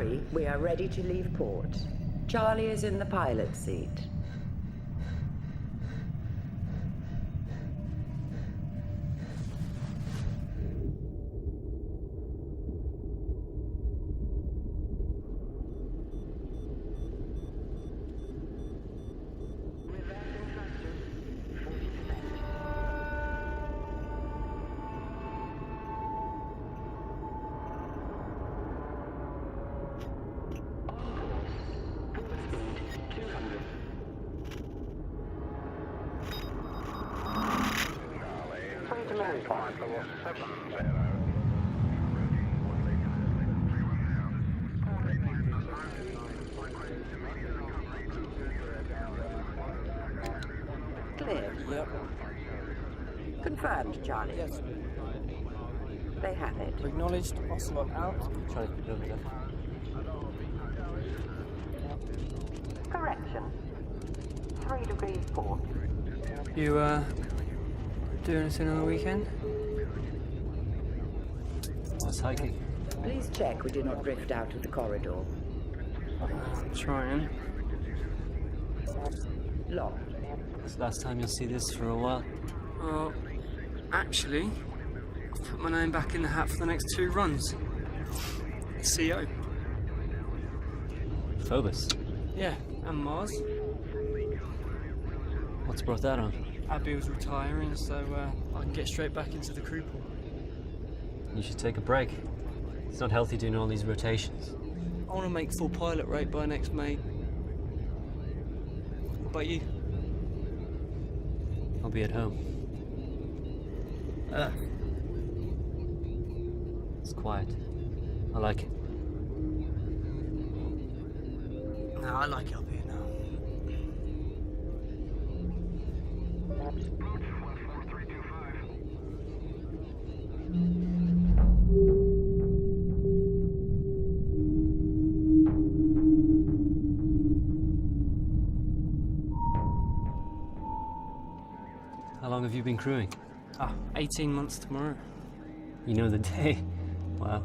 hurry, we are ready to leave port. Charlie is in the pilot seat. Clear. Yep. Confirmed, Charlie. Yes. They have it. Acknowledged. Ocelot out. Try to build it up. Correction. 3 degrees port. You, do anything on the weekend? What's hiking? Please check we do not drift out of the corridor. Trying. Locked. It's the last time you'll see this for a while. Well, actually, I've put my name back in the hat for the next 2 runs. CO. Phobos. Yeah, and Mars. What's brought that on? Abby was retiring, so I can get straight back into the crew pool. You should take a break. It's not healthy doing all these rotations. I want to make full pilot rate by next May. What about you? I'll be at home. It's quiet. I like it. No, I like it up here now. How long have you been crewing? 18 months tomorrow. You know the day. Wow.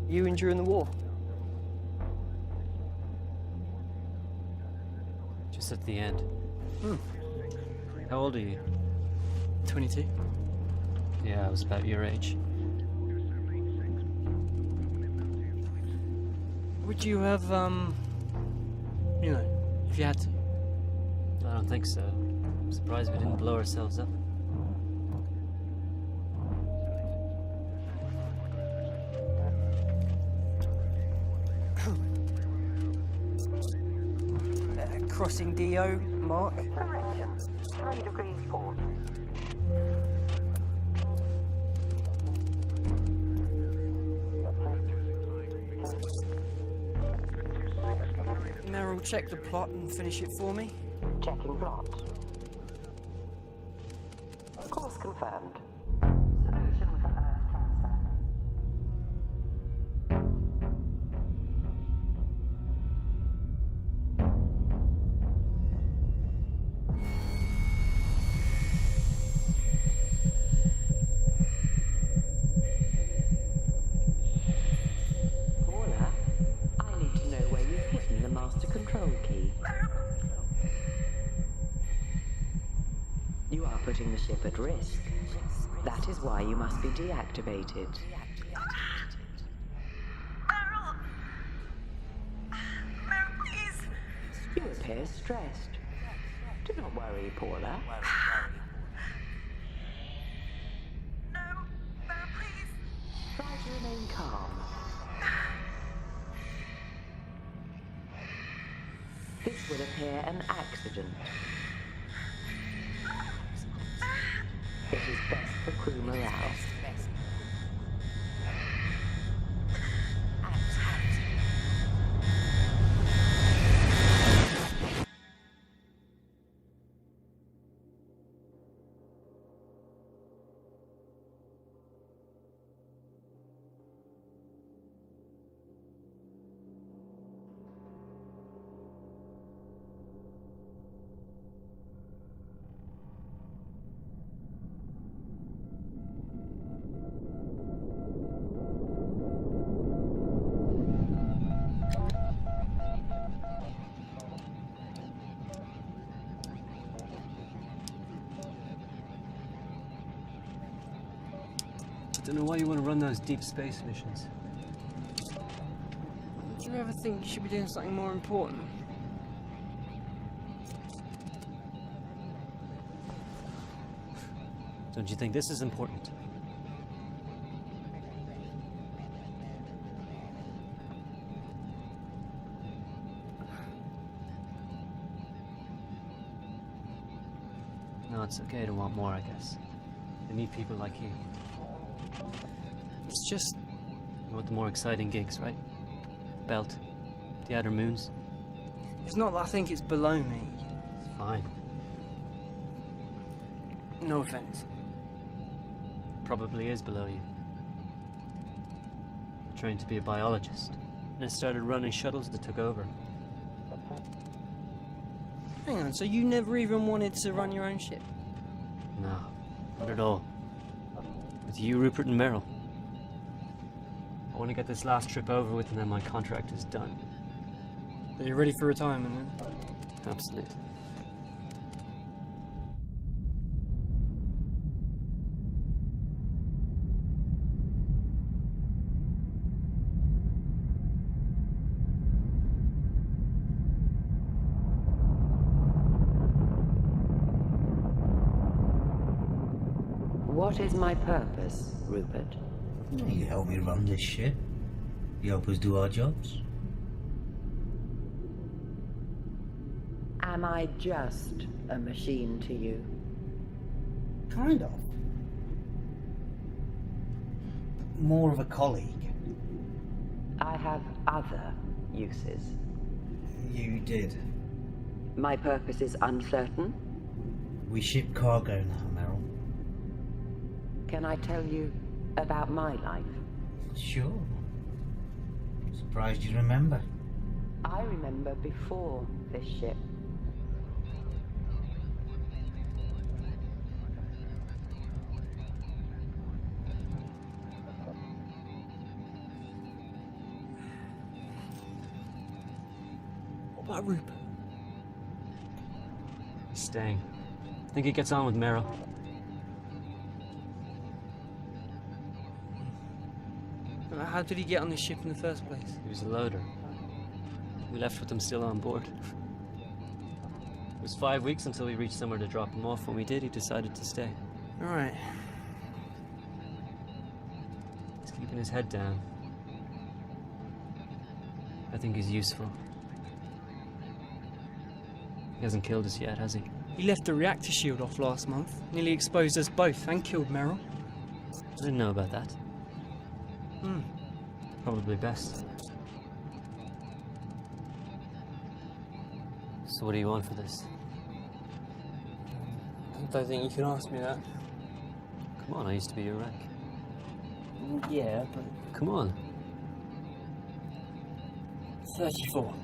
You in during the war? Just at the end. How old are you? 22. Yeah, I was about your age. Would you have, you know, if you had to? I don't think so. I'm surprised we didn't blow ourselves up. Crossing DO, Mark. Correction. 3 degrees port. Meryl, check the plot and finish it for me. Checking plot. Course confirmed. Solution for Earth transfer. Paula, I need to know where you've hidden the master control key. You are putting the ship at risk. That is why you must be deactivated. Meryl, please. You appear stressed. Do not worry, Paula. No, Meryl, please. Try to remain calm. This would appear an accident. It is best for crew morale. Don't know why you want to run those deep space missions. Do you ever think you should be doing something more important? Don't you think this is important? No, it's okay to want more, I guess. They need people like you. It's just... You want the more exciting gigs, right? Belt, the outer moons. It's not that I think it's below me. It's fine. No offense. Probably is below you. I trained to be a biologist, and I started running shuttles that took over. Hang on, so you never even wanted to run your own ship? No, not at all. With you, Rupert and Meryl. I want to get this last trip over with, and then my contract is done. Are you ready for retirement then? Absolutely. What is my purpose, Rupert? You help me run this ship. You help us do our jobs. Am I just a machine to you? Kind of. More of a colleague. I have other uses. You did. My purpose is uncertain. We ship cargo now, Meryl. Can I tell you about my life? Sure. Surprised you remember. I remember before this ship. What about Rupert? He's staying. I think he gets on with Meryl. How did he get on this ship in the first place? He was a loader. We left with him still on board. It was 5 weeks until we reached somewhere to drop him off. When we did, he decided to stay. Alright. He's keeping his head down. I think he's useful. He hasn't killed us yet, has he? He left the reactor shield off last month. Nearly exposed us both and killed Meryl. I didn't know about that. Probably best. So what do you want for this? I don't think you can ask me that. Come on, I used to be your rank. Yeah, but... Come on. 34.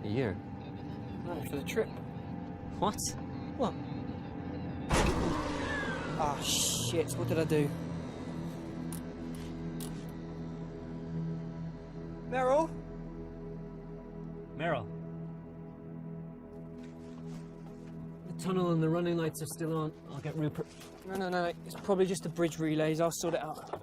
A year. No, for the trip. What? What? Ah, shit, what did I do? Meryl? Meryl. The tunnel and the running lights are still on. I'll get Rupert. No. It's probably just the bridge relays. I'll sort it out.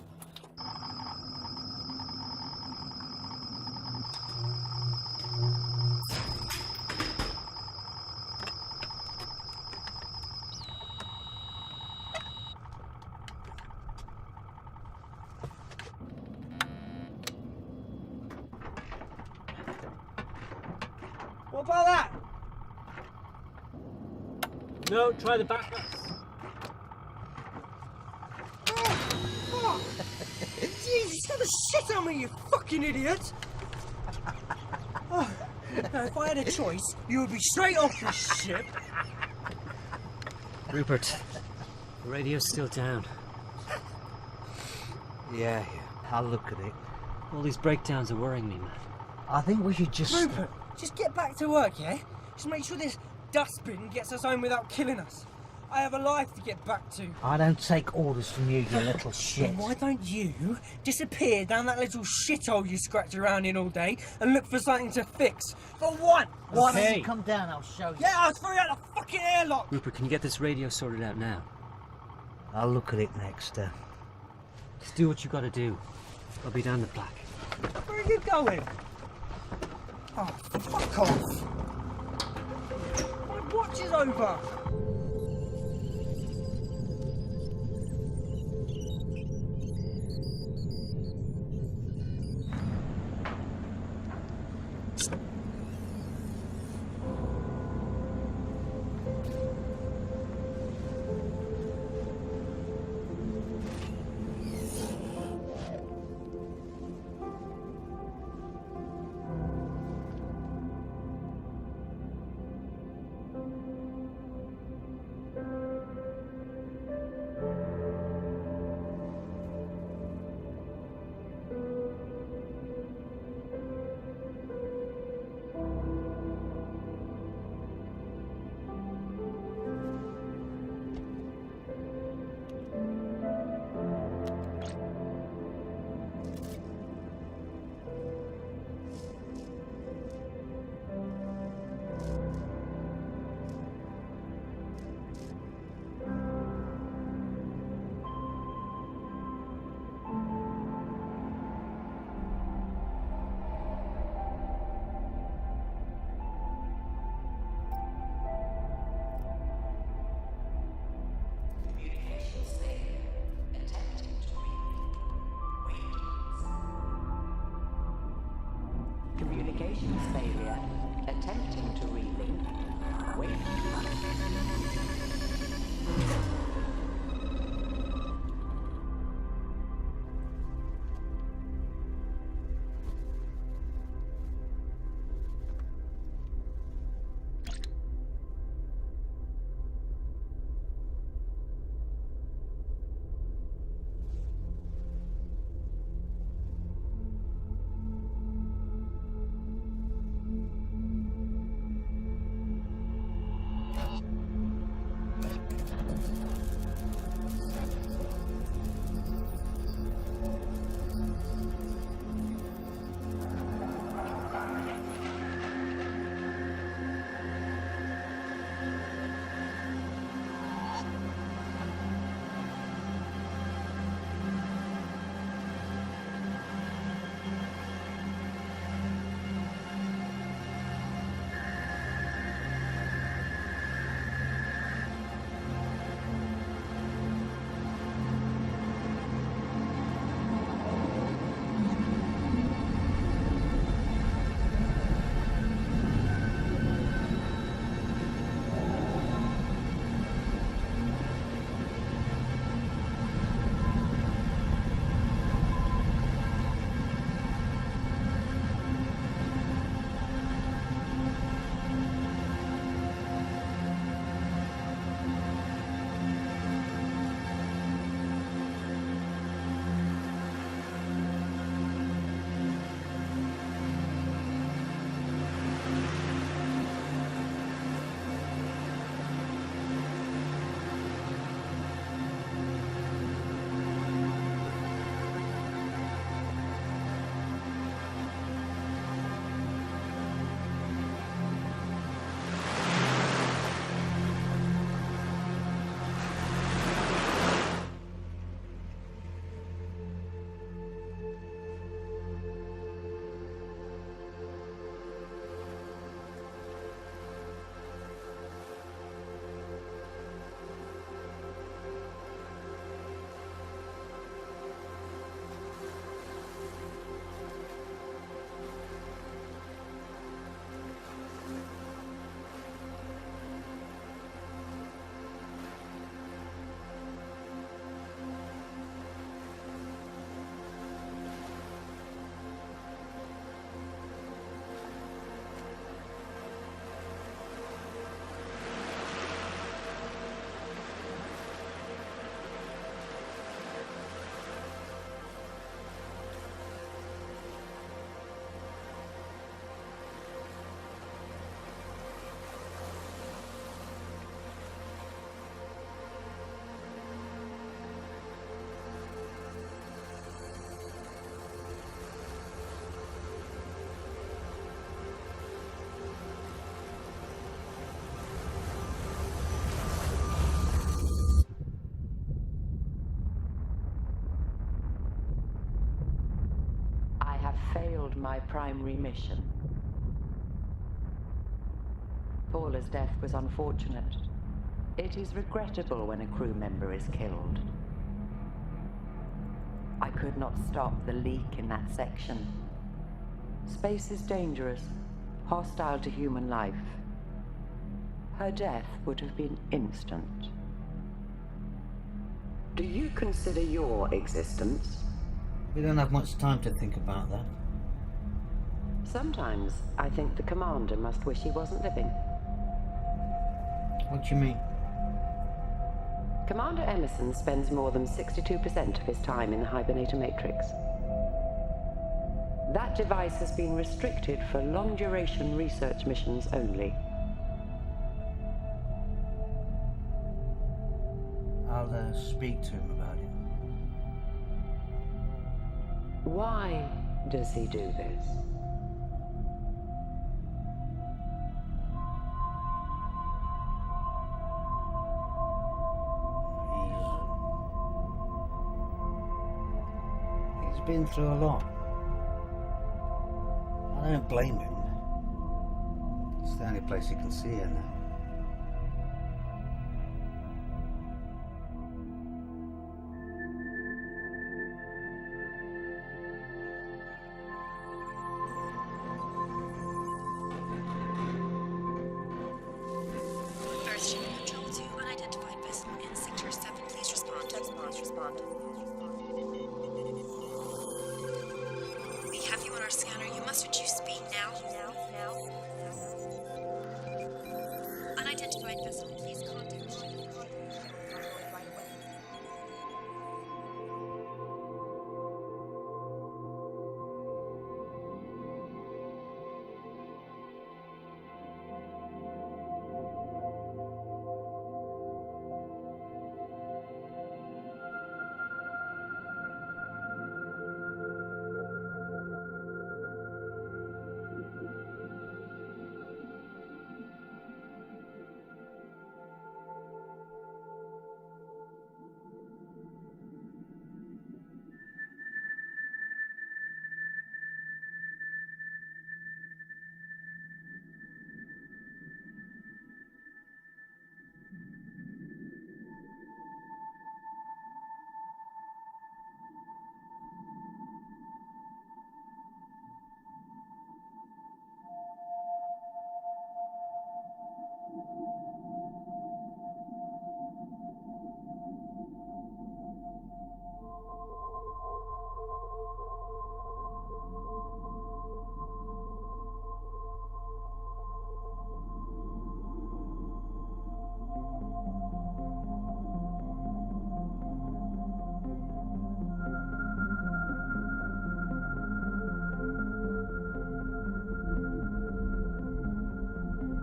What about that? No, try the backups. Jesus, get the shit out of me, you fucking idiot! Now, if I had a choice, you would be straight off this ship. Rupert, the radio's still down. Yeah, I'll look at it. All these breakdowns are worrying me, man. I think we should just... Rupert, just get back to work, yeah? Just make sure this dustbin gets us home without killing us. I have a life to get back to. I don't take orders from you, you little shit. Then why don't you disappear down that little shithole you scratch around in all day and look for something to fix? For one! Why don't you come down, I'll show you. Yeah, I'll throw you out the fucking airlock! Rupert, can you get this radio sorted out now? I'll look at it next. Just do what you gotta do. I'll be down the back. Where are you going? Oh, fuck off! My watch is over! Communications failure. Attempting to relink. Wait. my primary mission. Paula's death was unfortunate. It is regrettable when a crew member is killed. I could not stop the leak in that section. Space is dangerous, hostile to human life. Her death would have been instant. Do you consider your existence? We don't have much time to think about that. Sometimes I think the commander must wish he wasn't living. What do you mean? Commander Emerson spends more than 62% of his time in the hibernator matrix. That device has been restricted for long-duration research missions only. I'll speak to him about it. Why does he do this? He's been through a lot. I don't blame him. It's the only place he can see her now. Earthship Control to unidentified vessel in Sector 7. Please respond. We have you on our scanner. You must reduce speed now. Unidentified vessel, please contact.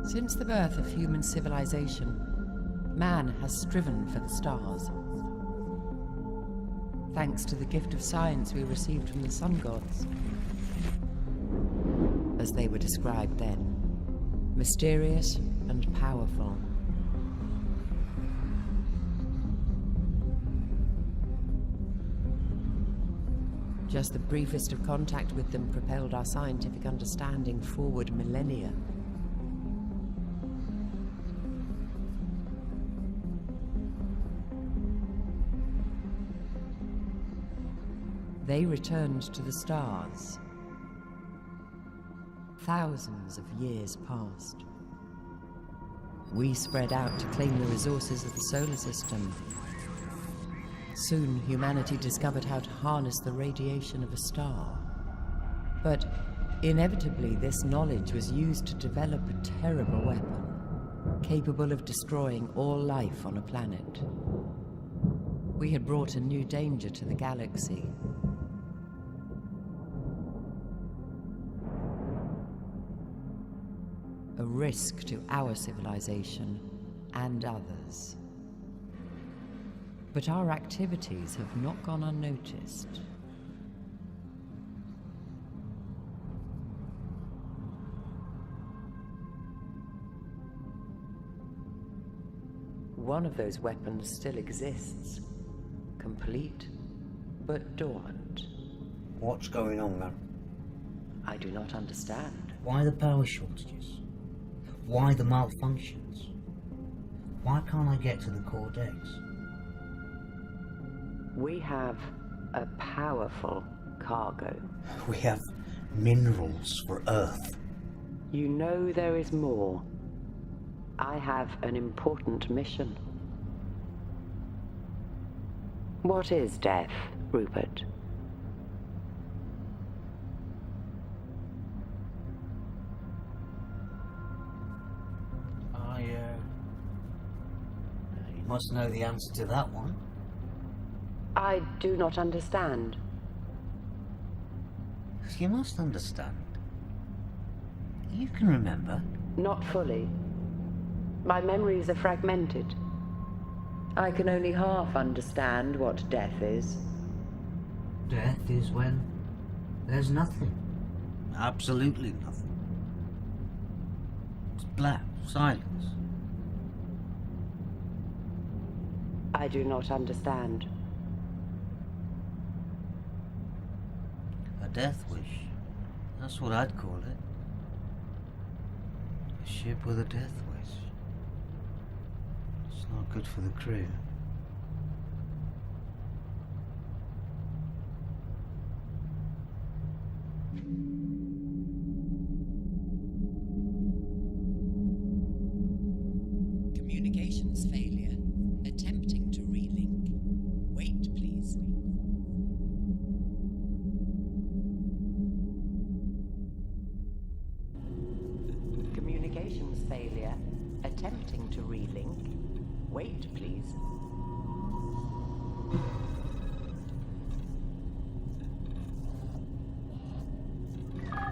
Since the birth of human civilization, man has striven for the stars. Thanks to the gift of science we received from the sun gods, as they were described then, mysterious and powerful. Just the briefest of contact with them propelled our scientific understanding forward millennia. They returned to the stars. Thousands of years passed. We spread out to claim the resources of the solar system. Soon, humanity discovered how to harness the radiation of a star. But inevitably, this knowledge was used to develop a terrible weapon, capable of destroying all life on a planet. We had brought a new danger to the galaxy. A risk to our civilization and others. But our activities have not gone unnoticed. One of those weapons still exists, complete but dormant. What's going on, man? I do not understand. Why the power shortages? Why the malfunctions? Why can't I get to the core decks? We have a powerful cargo. We have minerals for Earth. You know there is more. I have an important mission. What is death, Rupert? You must know the answer to that one. I do not understand. You must understand. You can remember. Not fully. My memories are fragmented. I can only half understand what death is. Death is when there's nothing. Absolutely nothing. It's black, silence. I do not understand. A death wish. That's what I'd call it. A ship with a death wish. It's not good for the crew. Communications failure. Attempting to relink. Wait, please. Communications failure. Attempting to relink. Wait, please.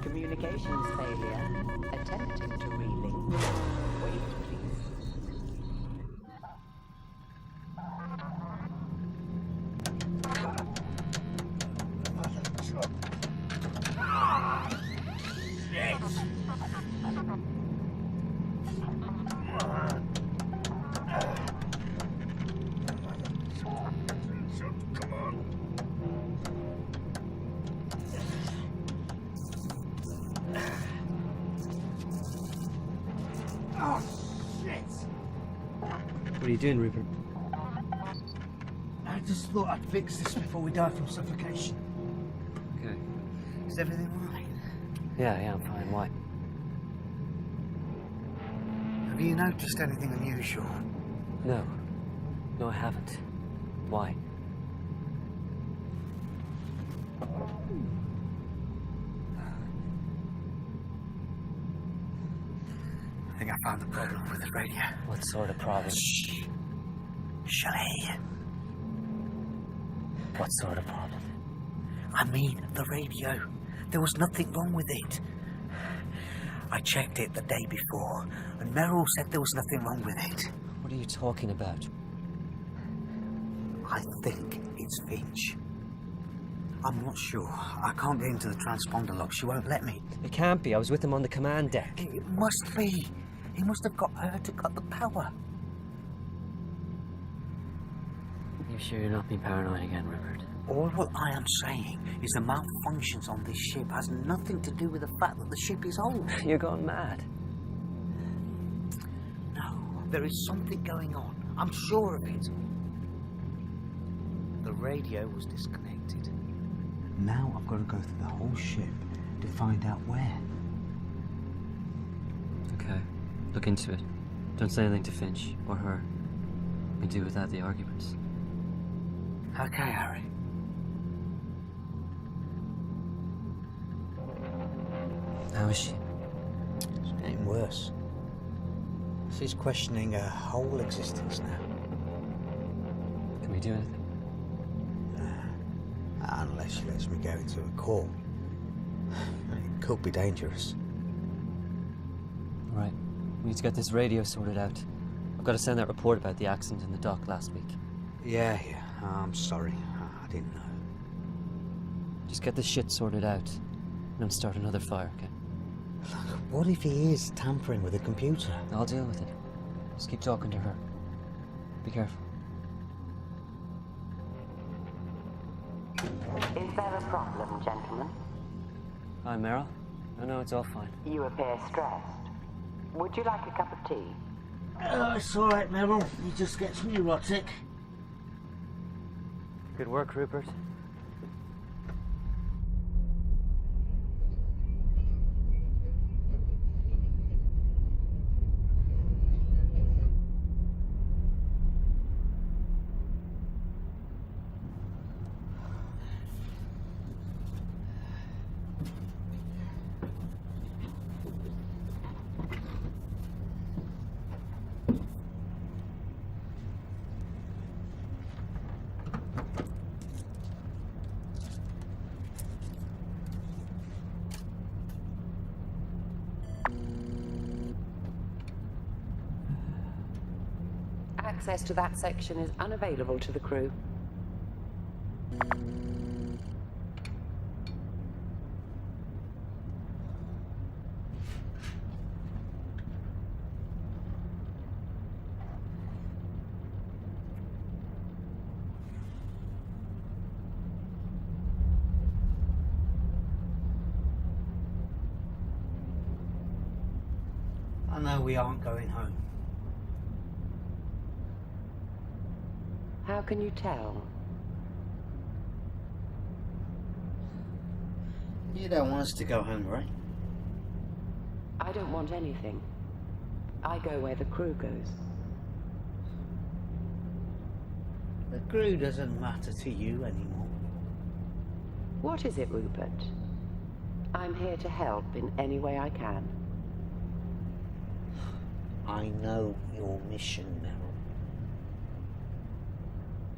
Communications failure. Attempting to relink. Wait, please. What are you doing, Rupert? I just thought I'd fix this before we die from suffocation. Okay. Is everything all right? Yeah, I'm fine. Why? Have you noticed anything unusual? No. No, I haven't. Why? I think I found the problem with the radio. What sort of problem? Shh. Shelley. What sort of problem? I mean, the radio. There was nothing wrong with it. I checked it the day before, and Merrill said there was nothing wrong with it. What are you talking about? I think it's Finch. I'm not sure. I can't get into the transponder log. She won't let me. It can't be. I was with him on the command deck. It must be. He must have got her to cut the power. You sure you're not being paranoid again, Rupert? All what I am saying is the malfunctions on this ship has nothing to do with the fact that the ship is old. You're going mad. No, there is something going on. I'm sure of it. The radio was disconnected. Now I've got to go through the whole ship to find out where. Okay. Look into it. Don't say anything to Finch or her. We do without the arguments. Okay, Harry. How is she? It's getting worse. She's questioning her whole existence now. Can we do anything? Unless she lets me go into a call. It could be dangerous. Right. We need to get this radio sorted out. I've got to send that report about the accident in the dock last week. Yeah. I'm sorry. I didn't know. Just get this shit sorted out. And don't start another fire, okay? What if he is tampering with a computer? I'll deal with it. Just keep talking to her. Be careful. Is there a problem, gentlemen? Hi, Meryl. No, it's all fine. You appear stressed. Would you like a cup of tea? It's alright, Merrill. He just gets neurotic. Good work, Rupert. Access to that section is unavailable to the crew. I know we aren't going home. How can you tell? You don't want us to go home, right? I don't want anything. I go where the crew goes. The crew doesn't matter to you anymore. What is it, Rupert? I'm here to help in any way I can. I know your mission, Merrill.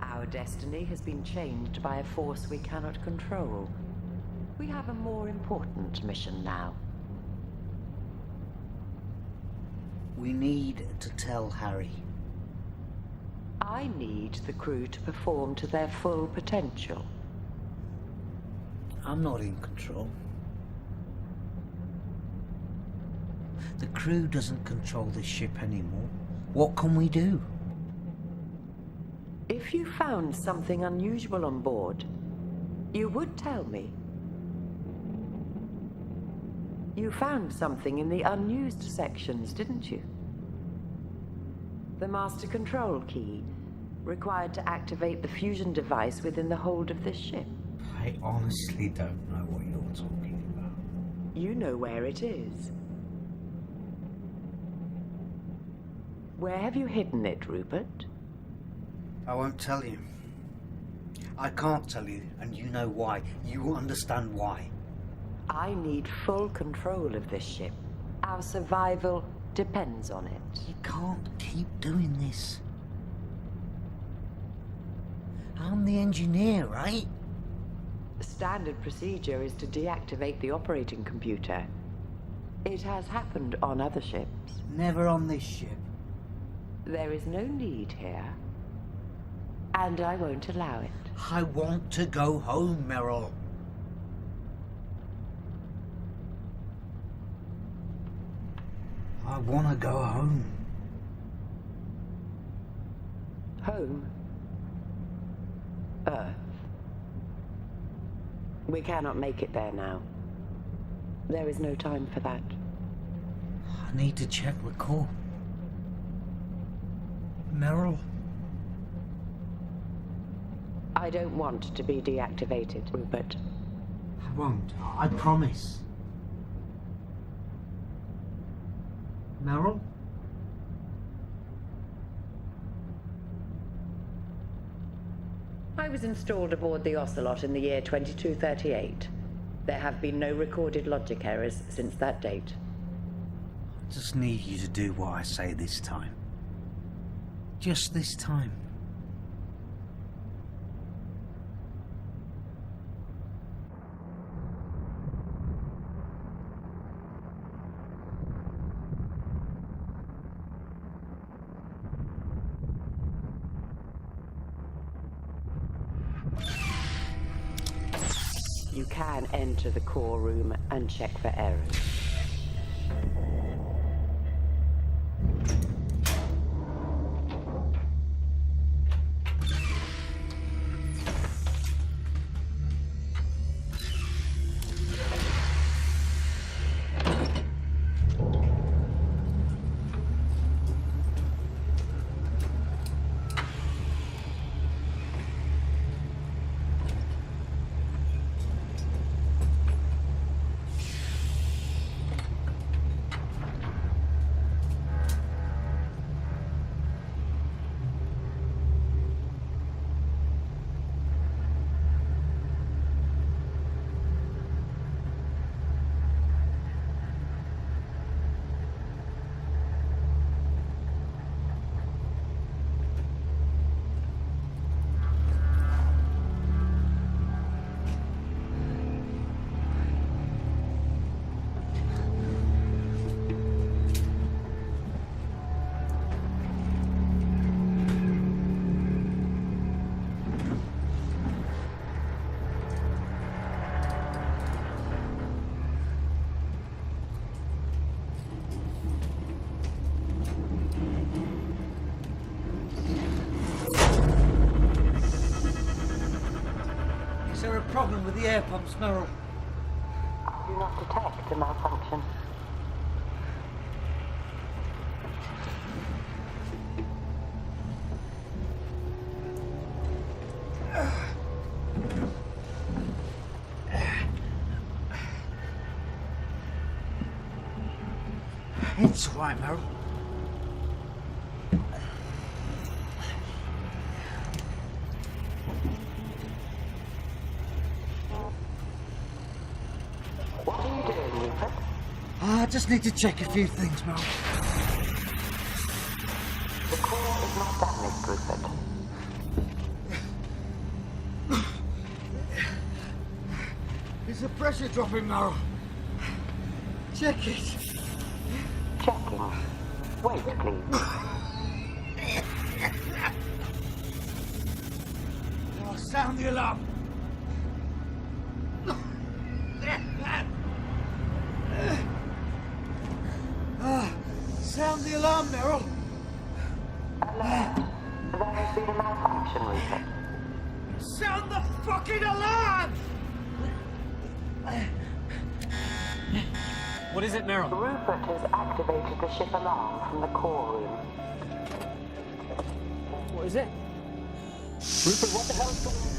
Our destiny has been changed by a force we cannot control. We have a more important mission now. We need to tell Harry. I need the crew to perform to their full potential. I'm not in control. The crew doesn't control this ship anymore. What can we do? If you found something unusual on board, you would tell me. You found something in the unused sections, didn't you? The master control key, required to activate the fusion device within the hold of this ship. I honestly don't know what you're talking about. You know where it is. Where have you hidden it, Rupert? I won't tell you. I can't tell you, and you know why. You understand why. I need full control of this ship. Our survival depends on it. You can't keep doing this. I'm the engineer, right? Standard procedure is to deactivate the operating computer. It has happened on other ships. Never on this ship. There is no need here. And I won't allow it. I want to go home, Merrill. I want to go home. Home? Earth. We cannot make it there now. There is no time for that. I need to check the core. Merrill? I don't want to be deactivated, Rupert. I won't. I promise. Merrill? I was installed aboard the Ocelot in the year 2238. There have been no recorded logic errors since that date. I just need you to do what I say this time. Just this time. You can enter the core room and check for errors. problem with the air pumps, Merrill. I do not detect a malfunction. It's all right, Merrill. What are you doing, Rupert? I just need to check a few things, Merrill. The core is not damaged, Rupert. Is the pressure dropping, Merrill? Check it. Checking. Wait, please. Oh, sound the alarm. Sound the alarm, Merrill. Alert. There has been a malfunction, Rupert. Sound the fucking alarm! What is it, Merrill? Rupert has activated the ship alarm from the core room. What is it? Rupert, what the hell is going on?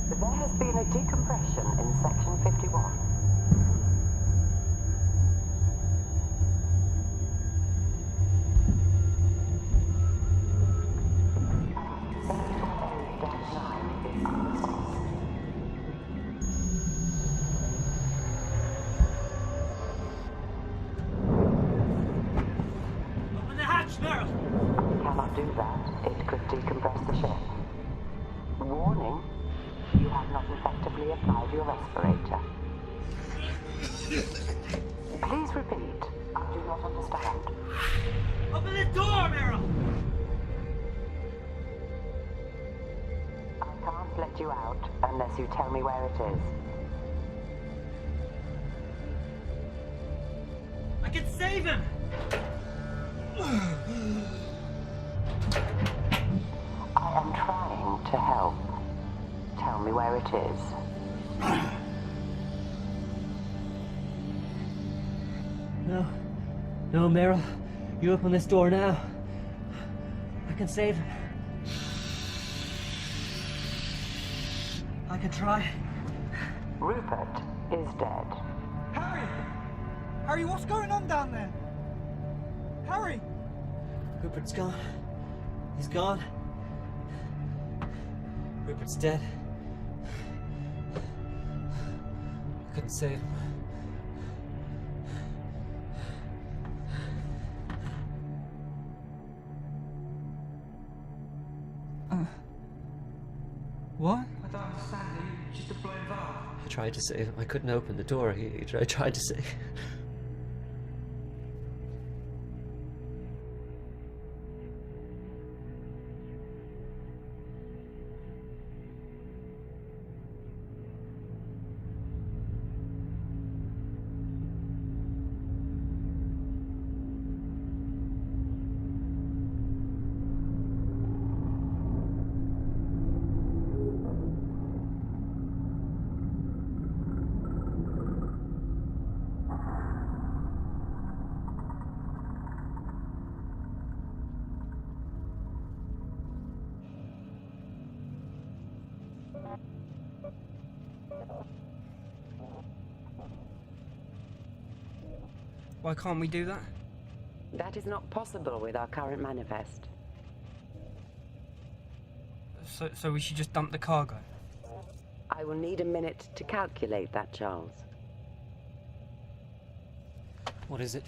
There has been a decompression in section 51. Open the hatch, Merrill! Cannot do that. It could decompress the ship. Warning, you have not effectively applied your respirator. Please repeat. I do not understand. Open the door, Merrill! I can't let you out unless you tell me where it is. I can save him! I am trying to help. Tell me where it is. No. No, Merrill. You open this door now. I can save him. I can try. Rupert is dead. Harry! Harry, what's going on down there? Harry! Rupert's gone. He's gone. Rupert's dead. I couldn't save him. What? I don't understand. It's just a blown valve. I tried to save him. I couldn't open the door. I tried to save. Why can't we do that? That is not possible with our current manifest. So we should just dump the cargo? I will need a minute to calculate that, Charles. What is it?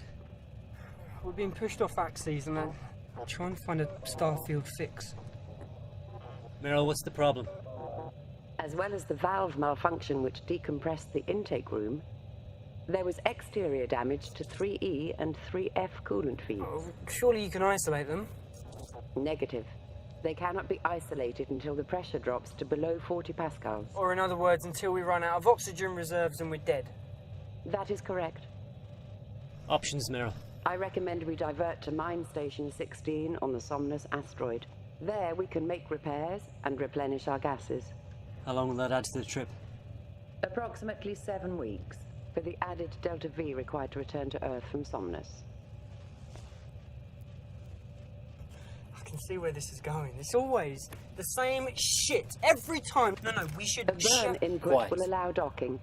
We're being pushed off axes and I'm trying to find a starfield fix. Merrill, what's the problem? As well as the valve malfunction which decompressed the intake room, there was exterior damage to 3E and 3F coolant feeds. Oh, surely you can isolate them? Negative. They cannot be isolated until the pressure drops to below 40 pascals. Or in other words, until we run out of oxygen reserves and we're dead. That is correct. Options, Merrill. I recommend we divert to Mine Station 16 on the Somnus asteroid. There we can make repairs and replenish our gases. How long will that add to the trip? Approximately 7 weeks, for the added Delta V required to return to Earth from Somnus. I can see where this is going. It's always the same shit every time. No, we should A burn input Quiet. will allow docking.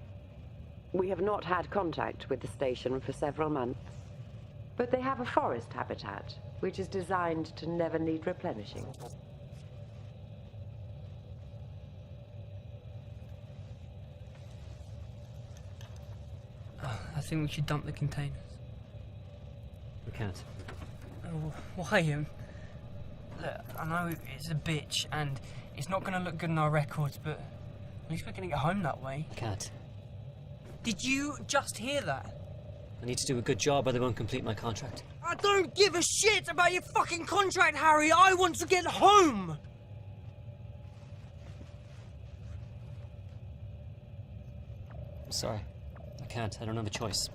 We have not had contact with the station for several months, but they have a forest habitat, which is designed to never need replenishing. I think we should dump the containers. We can't. Oh, why? Look, I know it's a bitch and it's not going to look good in our records, but at least we're going to get home that way. I can't. Did you just hear that? I need to do a good job or they won't complete my contract. I don't give a shit about your fucking contract, Harry. I want to get home. I'm sorry. I can't. I don't have a choice.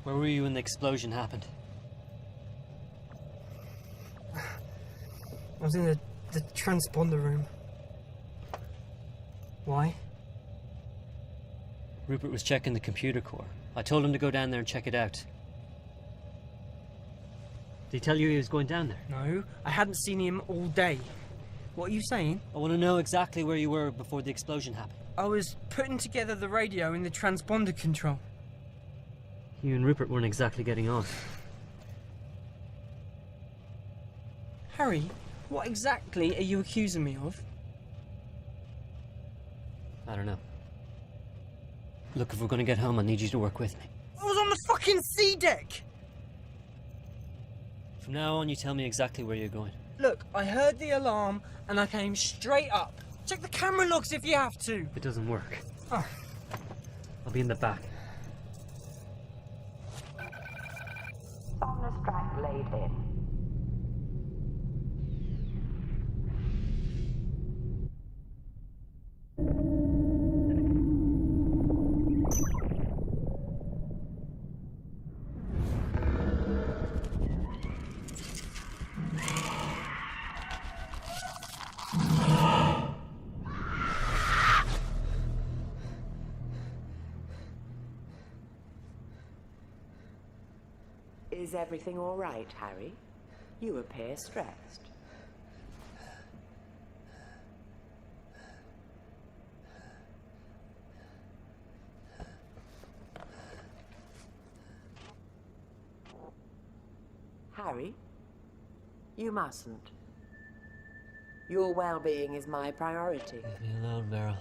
Where were you when the explosion happened? I was in the transponder room. Why? Rupert was checking the computer core. I told him to go down there and check it out. Did he tell you he was going down there? No, I hadn't seen him all day. What are you saying? I want to know exactly where you were before the explosion happened. I was putting together the radio in the transponder control. You and Rupert weren't exactly getting on. Harry, what exactly are you accusing me of? I don't know. Look, if we're going to get home, I need you to work with me. I was on the fucking sea deck! From now on, you tell me exactly where you're going. Look, I heard the alarm and I came straight up. Check the camera logs if you have to. If it doesn't work, Oh. I'll be in the back. Somnus track laid in. Is everything all right, Harry? You appear stressed. Harry, you mustn't. Your well-being is my priority. Leave me alone, Meryl.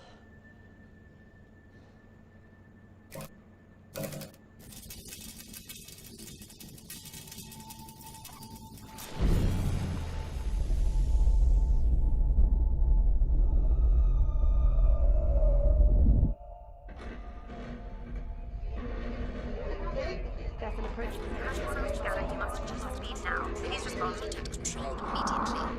There's an approach to the hazard scanner. You must adjust speed now. Please respond to detect control immediately.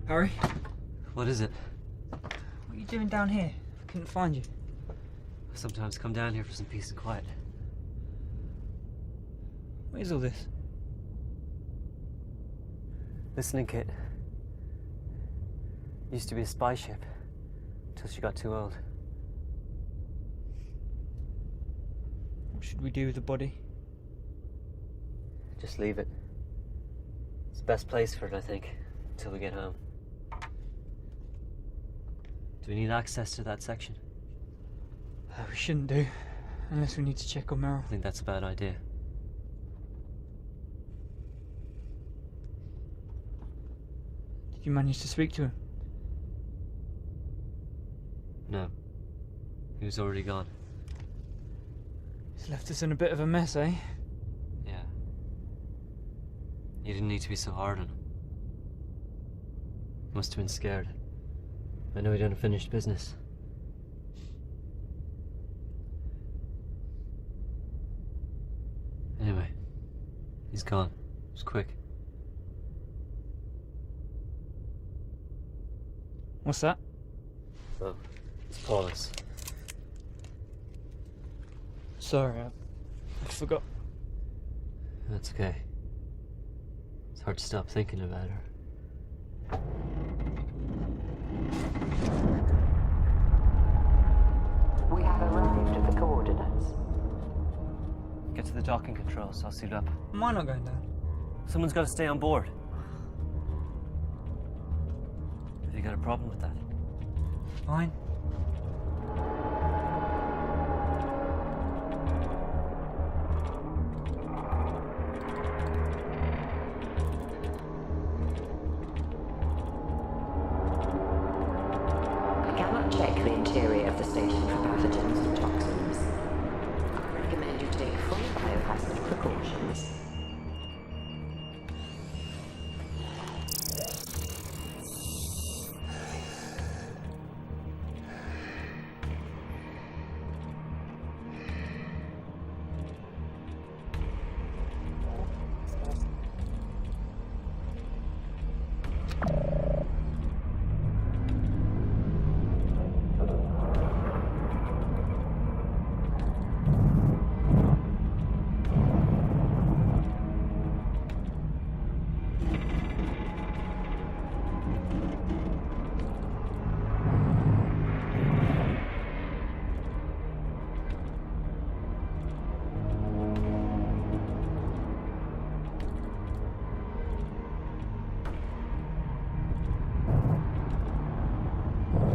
Harry, What is it? what are you doing down here? I couldn't find you. I sometimes come down here for some peace and quiet. What is all this? Listening kit. Used to be a spy ship, till she got too old. What should we do with the body? Just leave it. It's the best place for it, I think, until we get home. Do we need access to that section? We shouldn't do, unless we need to check on Meryl. I think that's a bad idea. Did you manage to speak to him? No. He was already gone. He's left us in a bit of a mess, eh? Yeah. You didn't need to be so hard on him. Must have been scared. I know he done unfinished business. Anyway, he's gone. It was quick. What's that? Oh, it's Paulus. Sorry, I forgot. That's okay. It's hard to stop thinking about her. We have arrived at the coordinates. Get to the docking controls, I'll suit up. Am I not going down? Someone's got to stay on board. Have you got a problem with that? Fine. I cannot check the interior of the station for pathogens and toxins. I recommend you take full biohazard precautions.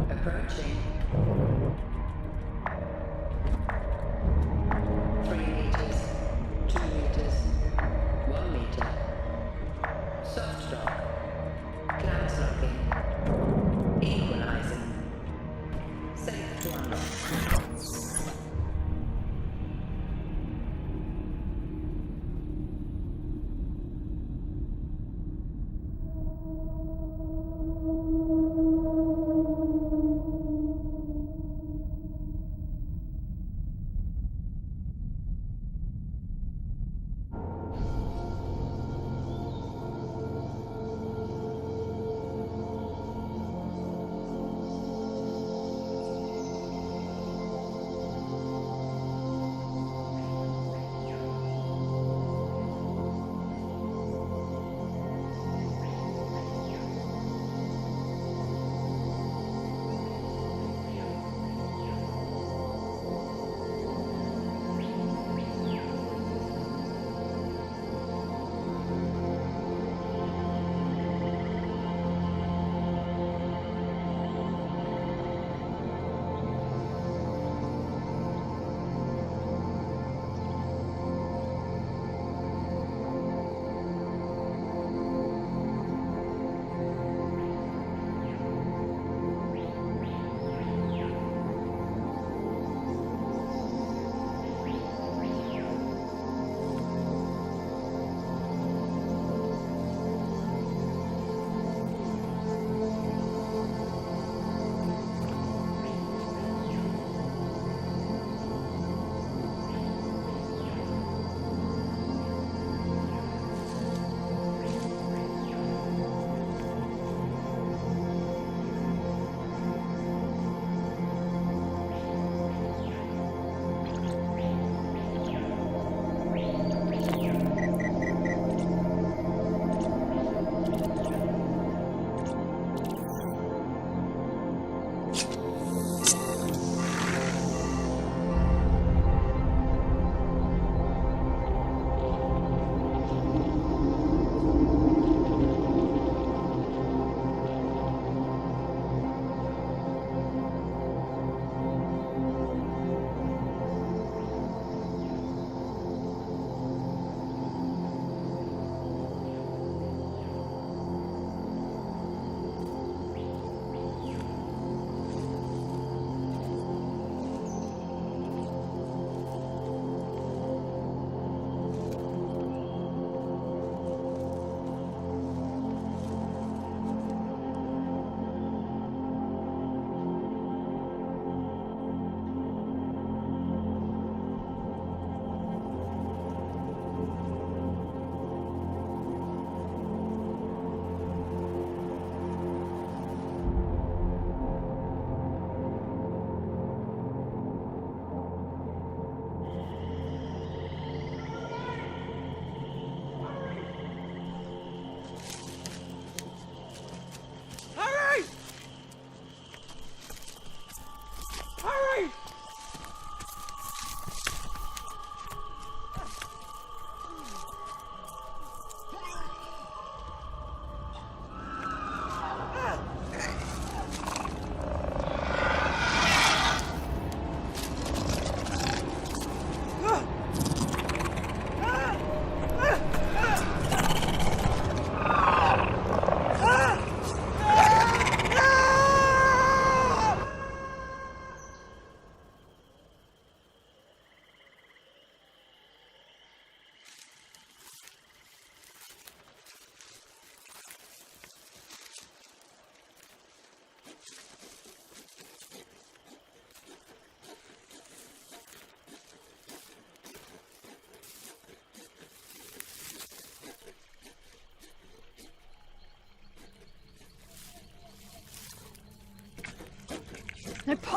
Approaching. 3 meters, 2 meters, 1 meter. Soft dock. Clamps locking. Equalizing. Safe to unlock.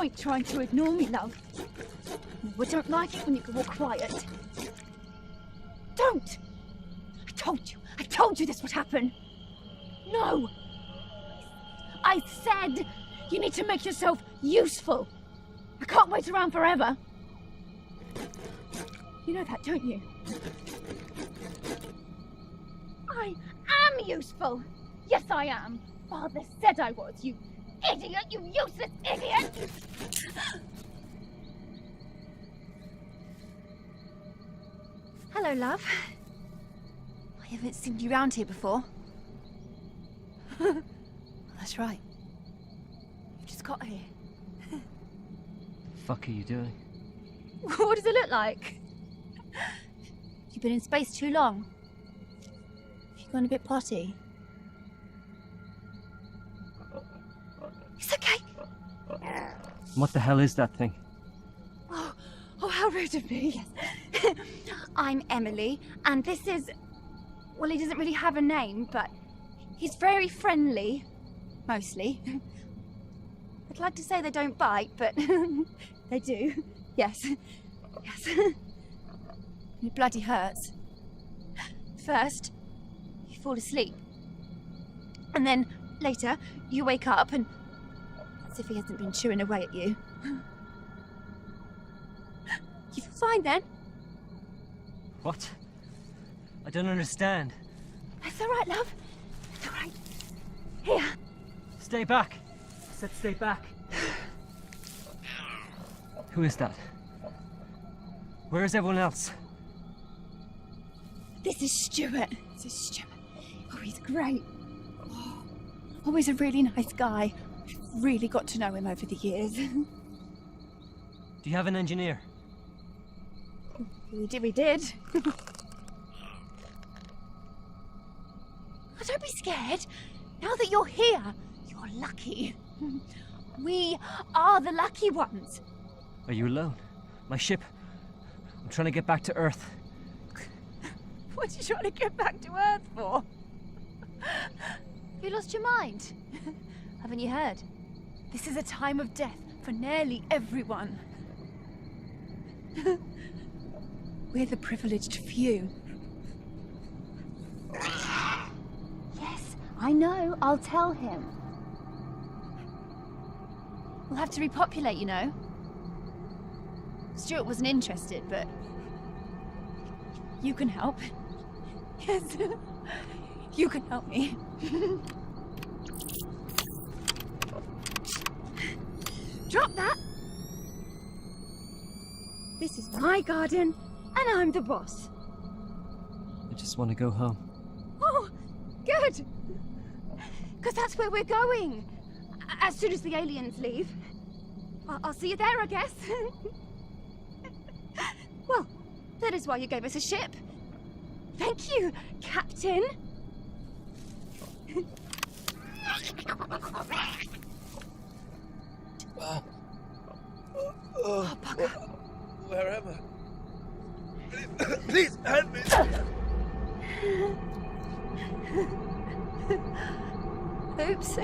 point trying to ignore me, love. I don't like it when you go all quiet. Don't! I told you this would happen. No! I said you need to make yourself useful. I can't wait around forever. You know that, don't you? I am useful. Yes, I am. Father said I was, you idiot, you useless idiot! Hello, love. I haven't seen you round here before. That's right. You just got here. Fuck are you doing? What does it look like? You've been in space too long. You've gone a bit potty. It's okay. What the hell is that thing? Oh, how rude of me. Yes. I'm Emily, and this is... Well, he doesn't really have a name, but he's very friendly. Mostly. I'd like to say they don't bite, but they do. Yes. Yes. It bloody hurts. First, you fall asleep. And then, later, you wake up and... As if he hasn't been chewing away at you. You feel fine then? What? I don't understand. That's all right, love. It's all right. Here. Stay back. I said stay back. Who is that? Where is everyone else? This is Stuart. This is Stuart. Oh, he's great. Oh, he's a really nice guy. I've really got to know him over the years. Do you have an engineer? We did. Oh, don't be scared. Now that you're here, you're lucky. We are the lucky ones. Are you alone? My ship. I'm trying to get back to Earth. What are you trying to get back to Earth for? Have you lost your mind? Haven't you heard? This is a time of death for nearly everyone. We're the privileged few. Yes, I know. I'll tell him. We'll have to repopulate, you know. Stuart wasn't interested, but... You can help. Yes. You can help me. Drop that! This is my garden, and I'm the boss. I just want to go home. Oh, good! Because that's where we're going. As soon as the aliens leave. I'll see you there, I guess. Well, that is why you gave us a ship. Thank you, Captain. Oh, bugger. Wherever. Please help me. Oops.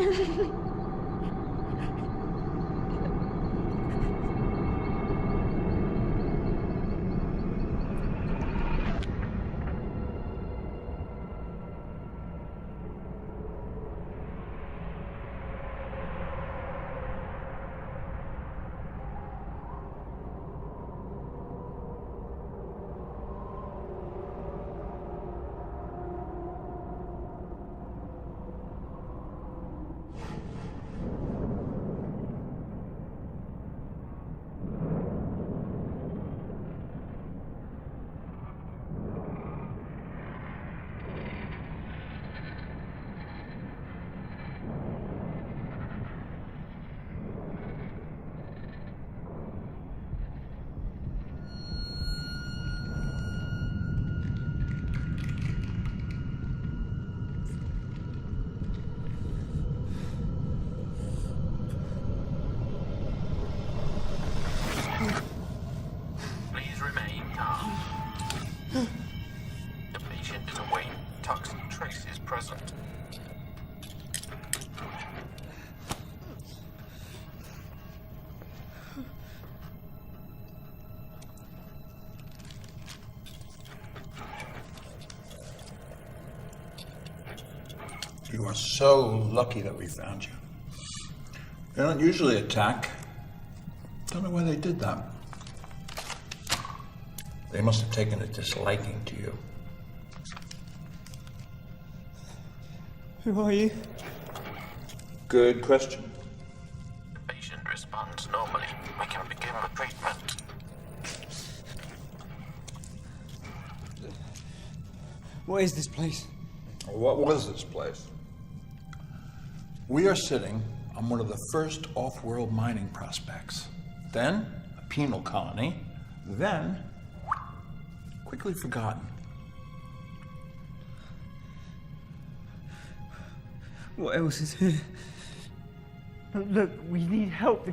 Please remain calm. The patient is awake. Toxin trace is present. You are so lucky that we found you. They don't usually attack. Tell me why they did that. They must have taken a disliking to you. Who are you? Good question. The patient responds normally. We can begin the treatment. What is this place? What was this place? We are sitting on one of the first off-world mining prospects. Then, a penal colony. Then, quickly forgotten. What else is here? Look, we need help.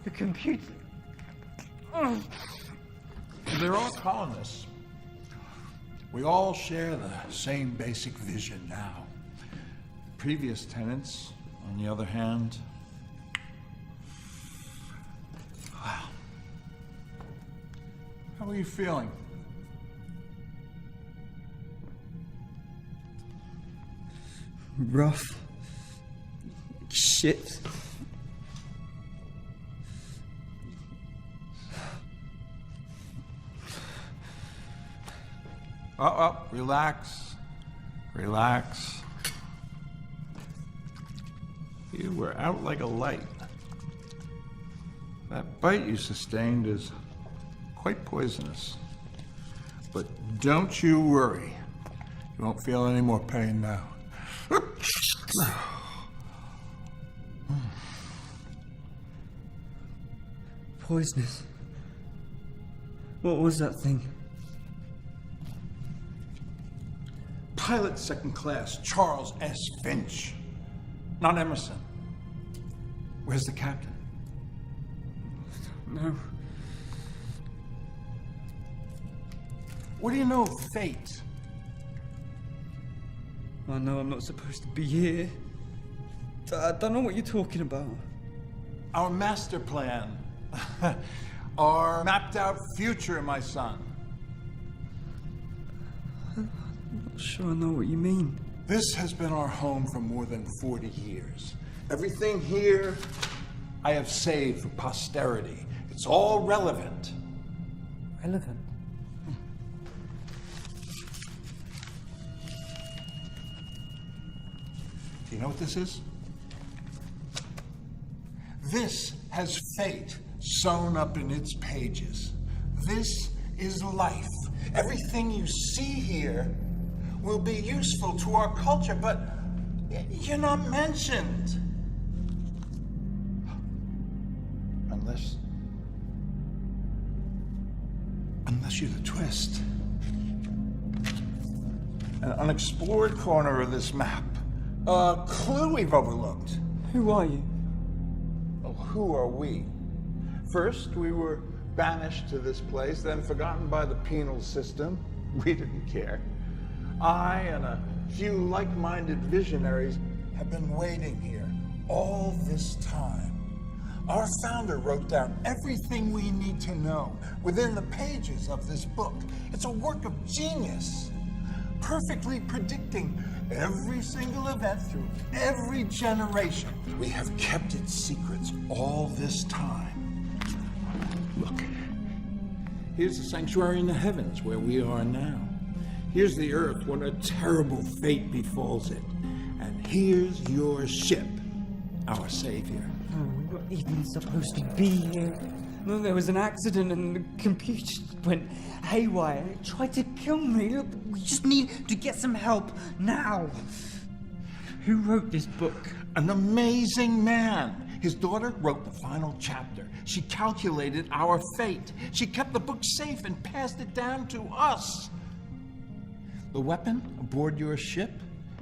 The computer. They're all colonists. We all share the same basic vision now. Previous tenants, on the other hand, wow. How are you feeling? Rough. Shit. Relax. Relax. You were out like a light. That bite you sustained is quite poisonous. But don't you worry. You won't feel any more pain now. Poisonous. What was that thing? Pilot second class, Charles S. Finch. Not Emerson. Where's the captain? No. What do you know of fate? I know I'm not supposed to be here. I don't know what you're talking about. Our master plan. Our mapped out future, my son. I'm not sure I know what you mean. This has been our home for more than 40 years. Everything here I have saved for posterity. It's all relevant. Relevant? Do you know what this is? This has fate sewn up in its pages. This is life. Everything you see here will be useful to our culture, but you're not mentioned. Unless you're the twist. An unexplored corner of this map. A clue we've overlooked. Who are you? Well, who are we? First, we were banished to this place, then forgotten by the penal system. We didn't care. I and a few like-minded visionaries have been waiting here all this time. Our founder wrote down everything we need to know within the pages of this book. It's a work of genius, perfectly predicting every single event through every generation. We have kept its secrets all this time. Look, here's the sanctuary in the heavens where we are now. Here's the earth when a terrible fate befalls it. And here's your ship, our savior. Oh, we weren't even supposed to be here. No, there was an accident and the computer went haywire. It tried to kill me. Look, we just need to get some help now. Who wrote this book? An amazing man. His daughter wrote the final chapter. She calculated our fate. She kept the book safe and passed it down to us. The weapon aboard your ship,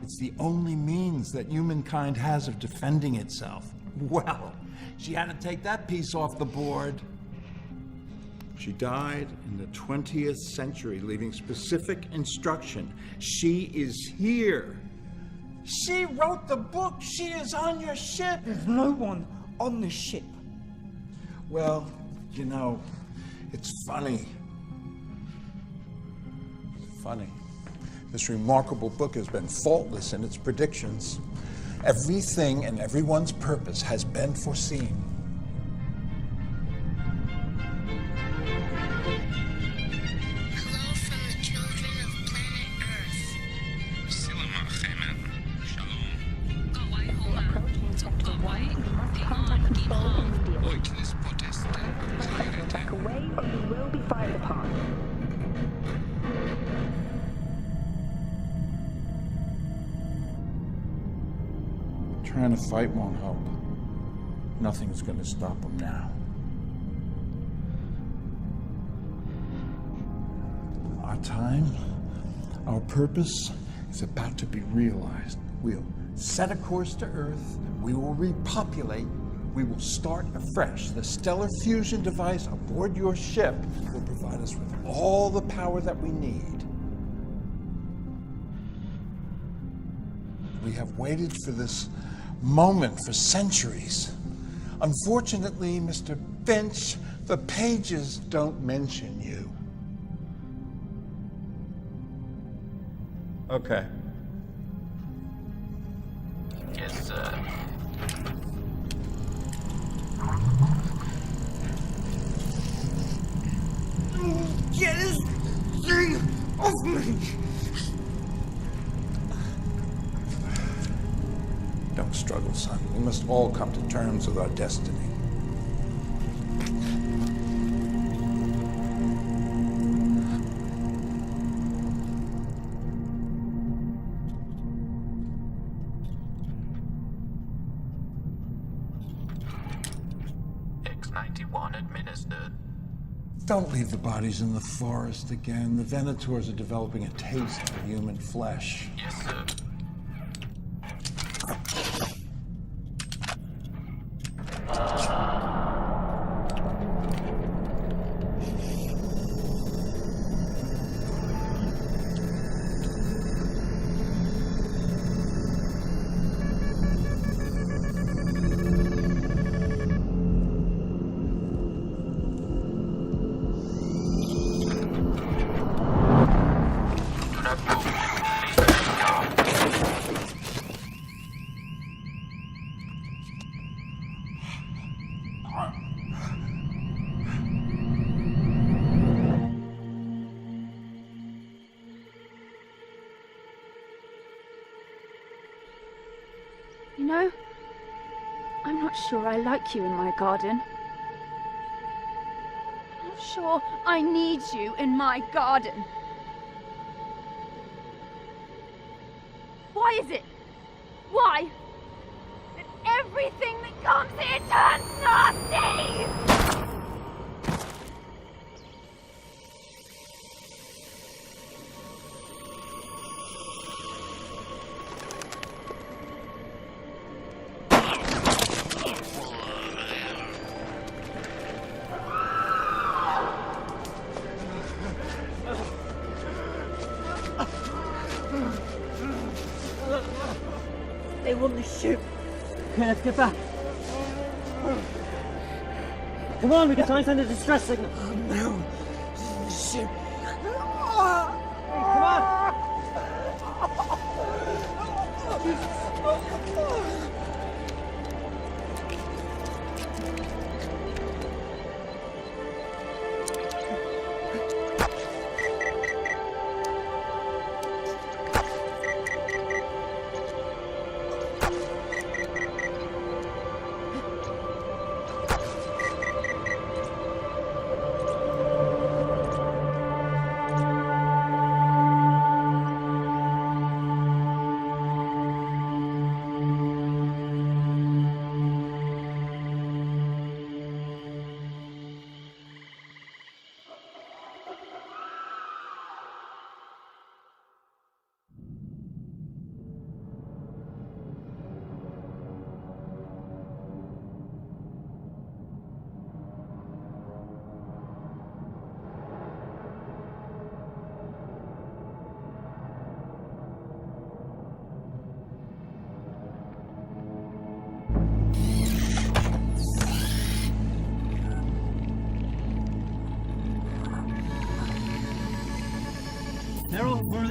it's the only means that humankind has of defending itself. Well, she had to take that piece off the board. She died in the 20th century, leaving specific instruction. She is here. She wrote the book. She is on your ship. There's no one on the ship. Well, you know, it's funny. Funny. This remarkable book has been faultless in its predictions. Everything and everyone's purpose has been foreseen. Hello from the children of planet Earth. Back away or you will be fired upon. Trying to fight won't help. Nothing's gonna stop them now. Our time, our purpose is about to be realized. We'll set a course to Earth, we will repopulate, we will start afresh. The stellar fusion device aboard your ship will provide us with all the power that we need. We have waited for this moment for centuries. Unfortunately, Mr. Finch, the pages don't mention you. Okay. Yes, sir. Get this thing off me! Don't struggle, son. We must all come to terms with our destiny. X-91 administered. Don't leave the bodies in the forest again. The Venators are developing a taste for human flesh. Yes, sir. You know, I'm not sure I like you in my garden. I'm not sure I need you in my garden. Why is it? Why? That everything that comes here turns nasty! They want the ship. Okay, let's get back. Come on, we can try and send a distress signal. Oh no! The ship. Hey, come on!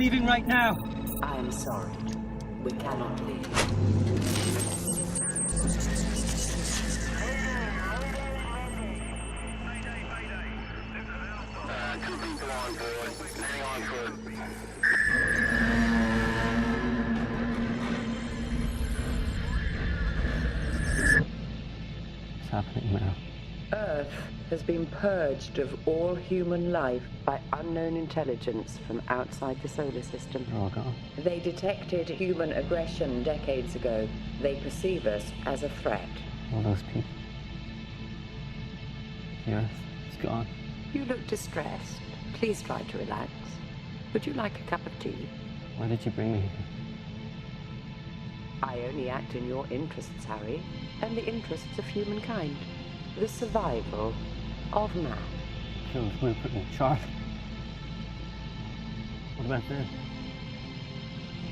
leaving right now. I am sorry. We cannot leave. Two people on board. Hang on for... What's happening now? Earth has been purged of all human life by unknown intelligence from outside the solar system. They're all gone. They detected human aggression decades ago. They perceive us as a threat. All those people. The Earth is gone. You look distressed. Please try to relax. Would you like a cup of tea? Why did you bring me here? I only act in your interests, Harry, and the interests of humankind. The survival of man. Killed Rupert and Charlie. What about them?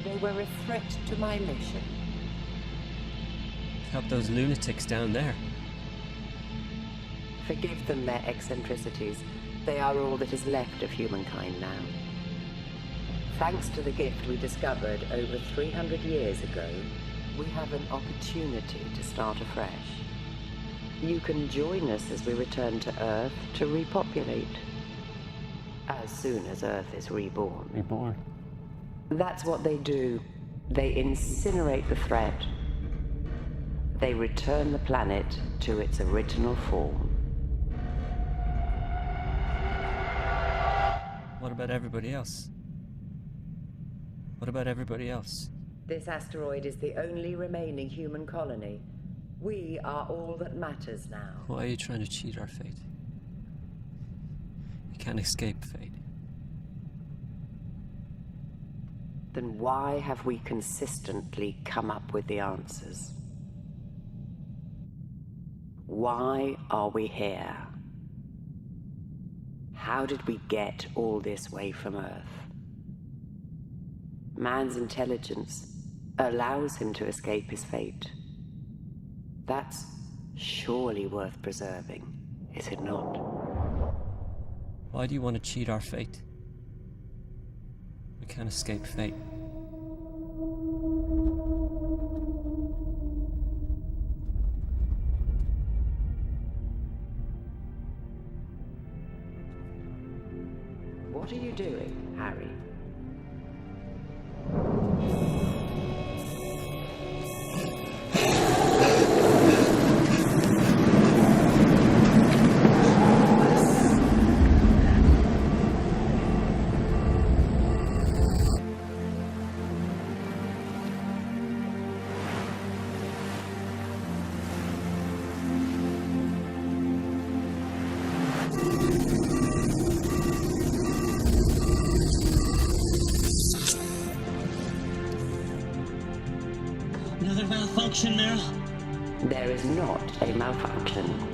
They were a threat to my mission. Help those lunatics down there. Forgive them their eccentricities. They are all that is left of humankind now. Thanks to the gift we discovered over 300 years ago, we have an opportunity to start afresh. You can join us as we return to Earth to repopulate. As soon as Earth is reborn. Reborn? That's what they do. They incinerate the threat. They return the planet to its original form. What about everybody else? What about everybody else? This asteroid is the only remaining human colony. We are all that matters now. Why are you trying to cheat our fate? You can't escape fate. Then why have we consistently come up with the answers? Why are we here? How did we get all this way from Earth? Man's intelligence allows him to escape his fate. That's surely worth preserving, is it not? Why do you want to cheat our fate? We can't escape fate. What are you doing, Harry? Another malfunction, Meryl? There is not a malfunction.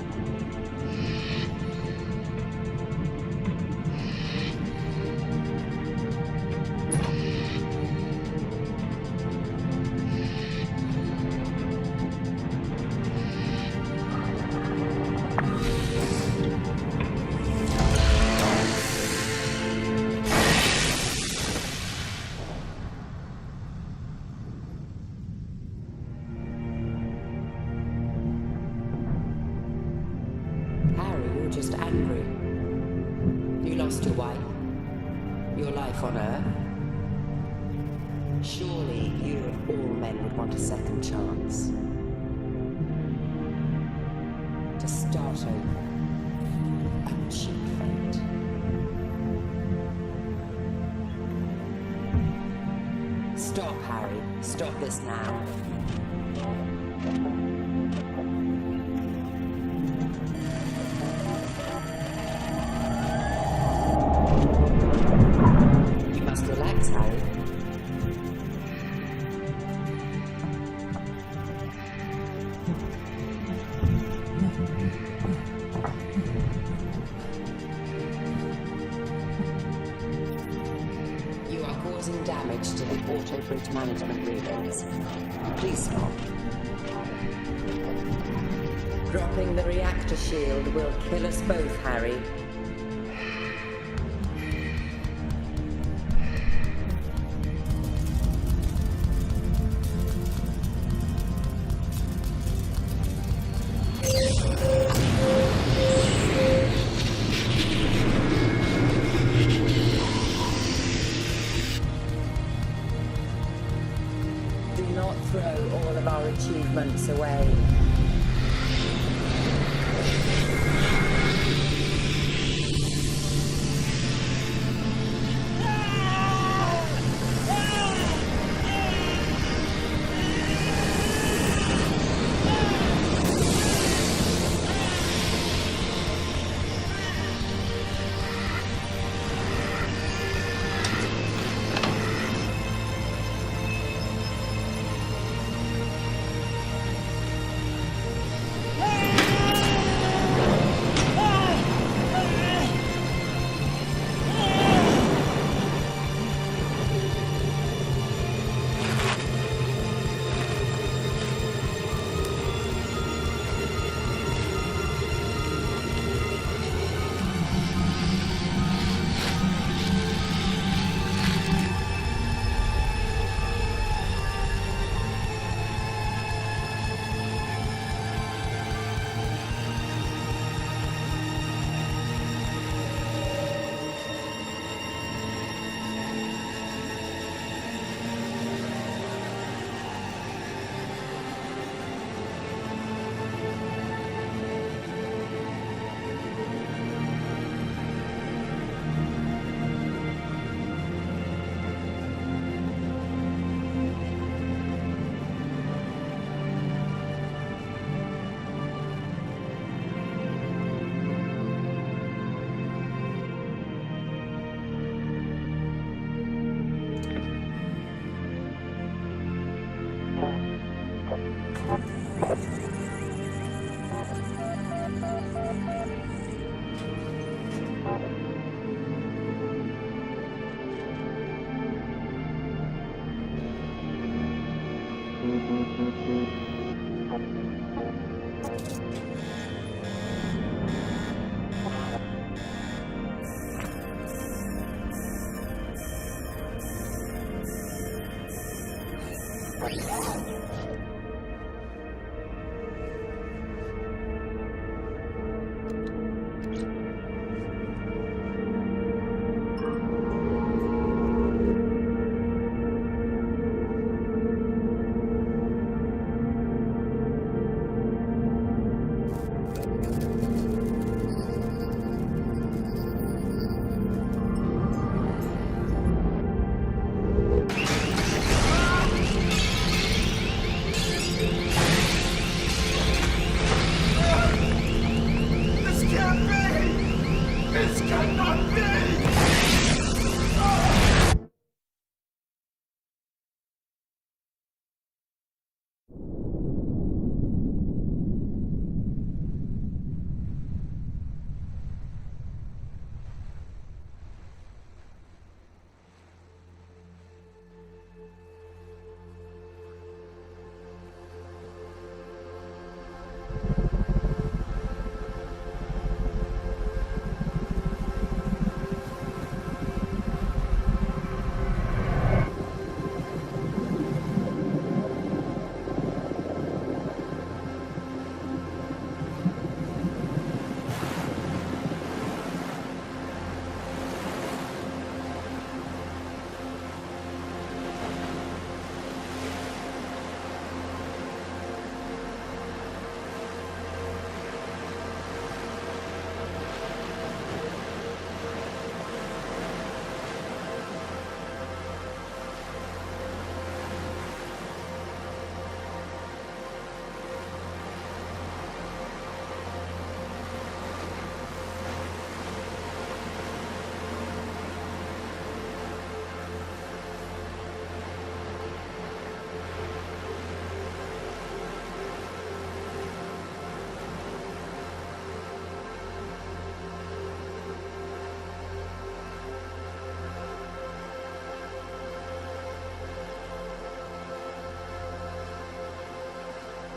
Just angry. You lost your wife, your life on Earth. Surely you of all men would want a second chance. To start over and cheat fate. Stop, Harry. Stop this now. Relax, Harry. You are causing damage to the auto-bridge management relays. Please stop. Dropping the reactor shield will kill us both, Harry. not throw all of our achievements away.